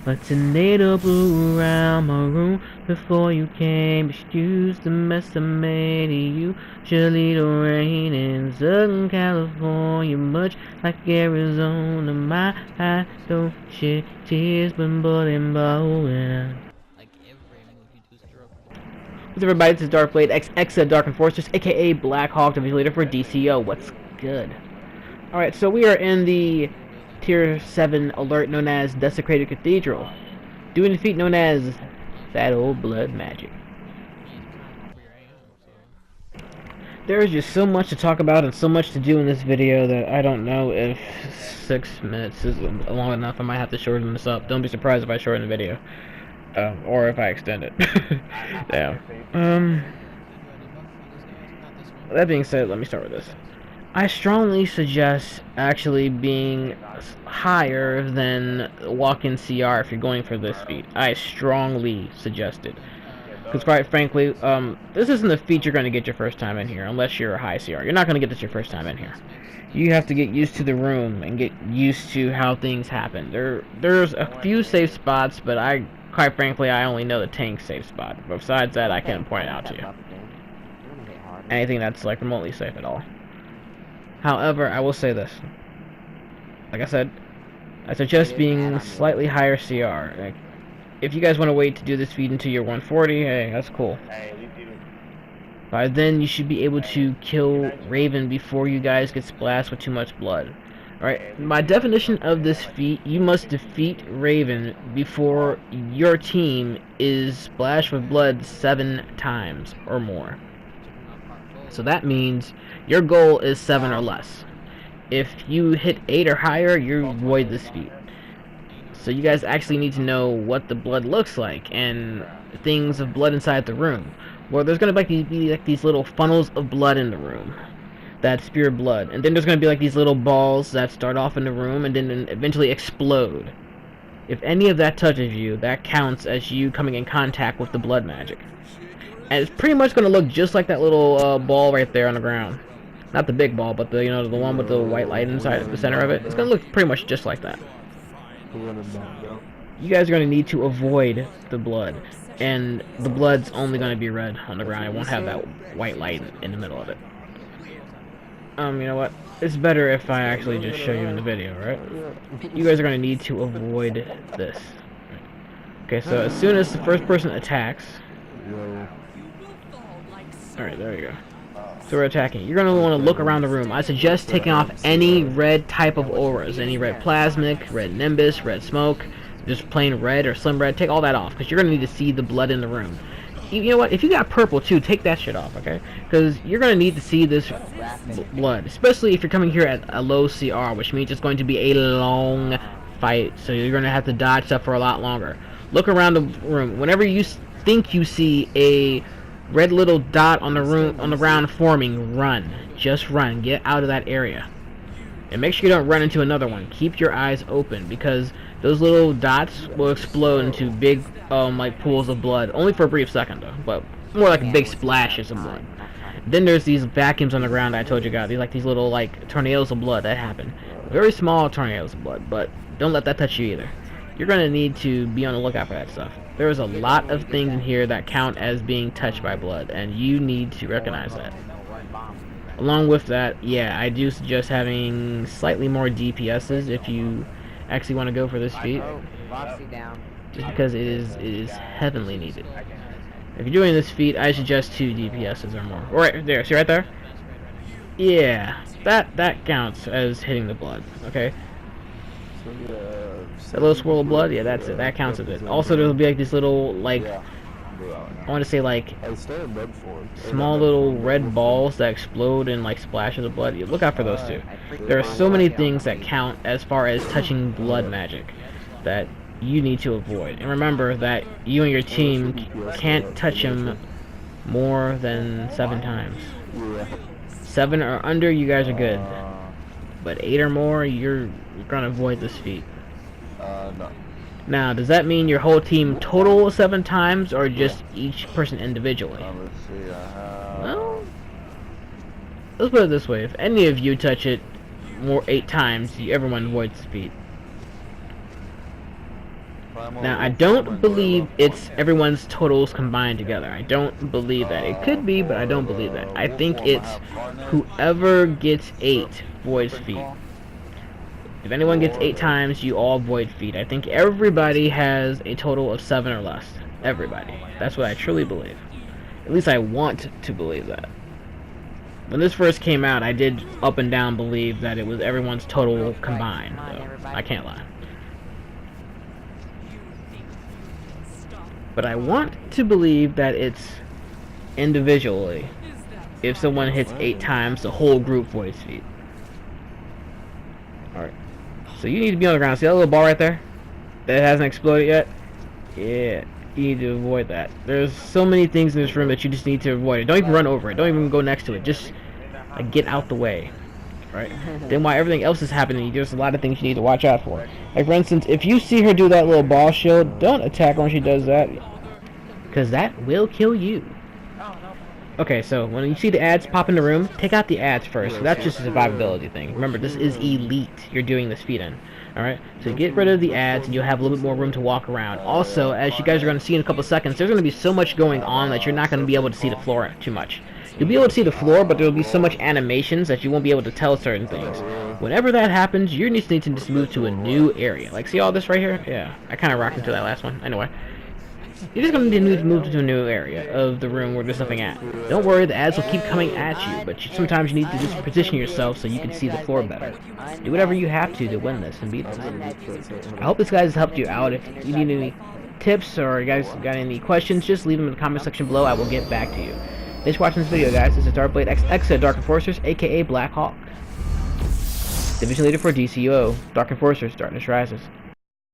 A tornado blew around my room before you came. Excuse the mess I made of you. Surely the rain in Southern California, much like Arizona. My eyes don't shed tears, but blood and bowling. What's up, everybody? This is DrkBLADExx, Dark Enforcers, aka Black Hawk, the leader for DCUO. What's good? Alright, so we are in the Tier 7 alert known as Desecrated Cathedral, doing a feat known as Fat Old Blood Magic. There is just so much to talk about and so much to do in this video that I don't know if 6 minutes is long enough. I might have to shorten this up. Don't be surprised if I shorten the video. Or if I extend it. Yeah. That being said, let me start with this. I strongly suggest actually being higher than walk-in CR if you're going for this feat. I strongly suggest it. Because quite frankly, this isn't a feat you're going to get your first time in here, unless you're a high CR. You're not going to get this your first time in here. You have to get used to the room and get used to how things happen. There's a few safe spots, but quite frankly, I only know the tank safe spot. But besides that, I can't point it out to you. Anything that's like remotely safe at all. However, I will say this. Like I said, I suggest being slightly higher CR. Like, if you guys want to wait to do this feat until you're 140, hey, that's cool. By then, you should be able to kill Raven before you guys get splashed with too much blood. Alright, by definition of this feat, you must defeat Raven before your team is splashed with blood 7 times or more. So that means your goal is 7 or less. If you hit 8 or higher, you avoid this feat. So you guys actually need to know what the blood looks like and things of blood inside the room. Well, there's going to be like these little funnels of blood in the room that spew blood. And then there's going to be like these little balls that start off in the room and then eventually explode. If any of that touches you, that counts as you coming in contact with the blood magic. And it's pretty much going to look just like that little ball right there on the ground. Not the big ball, but the the one with the white light inside the center of it. It's going to look pretty much just like that. You guys are going to need to avoid the blood. And the blood's only going to be red on the ground. It won't have that white light in the middle of it. You know what? It's better if I actually just show you in the video, right? You guys are going to need to avoid this. Okay, so as soon as the first person attacks... Alright, there you go. So we're attacking. You're going to want to look around the room. I suggest taking off any red type of auras. Any red plasmic, red nimbus, red smoke, just plain red or slim red. Take all that off, because you're going to need to see the blood in the room. You know what? If you got purple too, take that shit off, okay? Because you're going to need to see this blood. Especially if you're coming here at a low CR, which means it's going to be a long fight. So you're going to have to dodge stuff for a lot longer. Look around the room. Whenever you think you see a red little dot on the ground forming, run. Just run. Get out of that area. And make sure you don't run into another one. Keep your eyes open, because those little dots will explode into big like pools of blood. Only for a brief second though, but more like big splashes of blood. Then there's these vacuums on the ground that I told you guys. These little like tornadoes of blood that happen. Very small tornadoes of blood, but don't let that touch you either. You're gonna need to be on the lookout for that stuff. There's a lot of things in here that count as being touched by blood, and you need to recognize that. Along with that, yeah, I do suggest having slightly more DPSs if you actually want to go for this feat. Just because it is heavenly needed. If you're doing this feat, I suggest 2 DPSs or more. Right there, see right there? Yeah, that counts as hitting the blood, okay? That little swirl of blood, yeah, that's it. That counts as it. Also, there'll be like these little, like, I want to say like small little red balls that explode and like splashes of blood. You look out for those too. There are so many things that count as far as touching blood magic that you need to avoid. And remember that you and your team can't touch him more than 7 times. 7 or under, you guys are good. But 8 or more, you're gonna avoid this feat. No. Now, does that mean your whole team total 7 times, or just each person individually? Let's see, Well, let's put it this way: if any of you touch it more 8 times, everyone avoids the feat. Now, I don't believe it's everyone's totals combined together. I don't believe that. It could be, but I don't believe that. I think it's whoever gets 8 voids feet. If anyone gets 8 times, you all void feet. I think everybody has a total of 7 or less. Everybody. That's what I truly believe. At least I want to believe that. When this first came out, I did up and down believe that it was everyone's total combined. So I can't lie. But I want to believe that it's individually. If someone hits 8 times, the whole group voids feet. Alright. So you need to be on the ground. See that little ball right there? That hasn't exploded yet? Yeah. You need to avoid that. There's so many things in this room that you just need to avoid it. Don't even run over it. Don't even go next to it. Just get out the way. Right? Then while everything else is happening, there's a lot of things you need to watch out for. Like for instance, if you see her do that little ball shield, don't attack her when she does that. Because that will kill you. Okay, so when you see the ads pop in the room, take out the ads first. So that's just a survivability thing. Remember, this is elite you're doing this feat in. Alright, so get rid of the ads and you'll have a little bit more room to walk around. Also, as you guys are going to see in a couple seconds, there's going to be so much going on that you're not going to be able to see the floor too much. You'll be able to see the floor, but there will be so much animations that you won't be able to tell certain things. Whenever that happens, you need to just move to a new area. Like, see all this right here? Yeah, I kind of rocked into that last one. Anyway. You're just going to need to move to a new area of the room where there's nothing at. Don't worry, the ads will keep coming at you, but sometimes you need to just position yourself so you can see the floor better. Do whatever you have to win this and beat this. I hope this guys has helped you out. If you need any tips or you guys got any questions, just leave them in the comment section below. I will get back to you. Thanks for watching this video, guys. This is DrkBLADExx, Dark Enforcers, aka Black Hawk. Division Leader for DCUO. Dark Enforcers, Darkness Rises.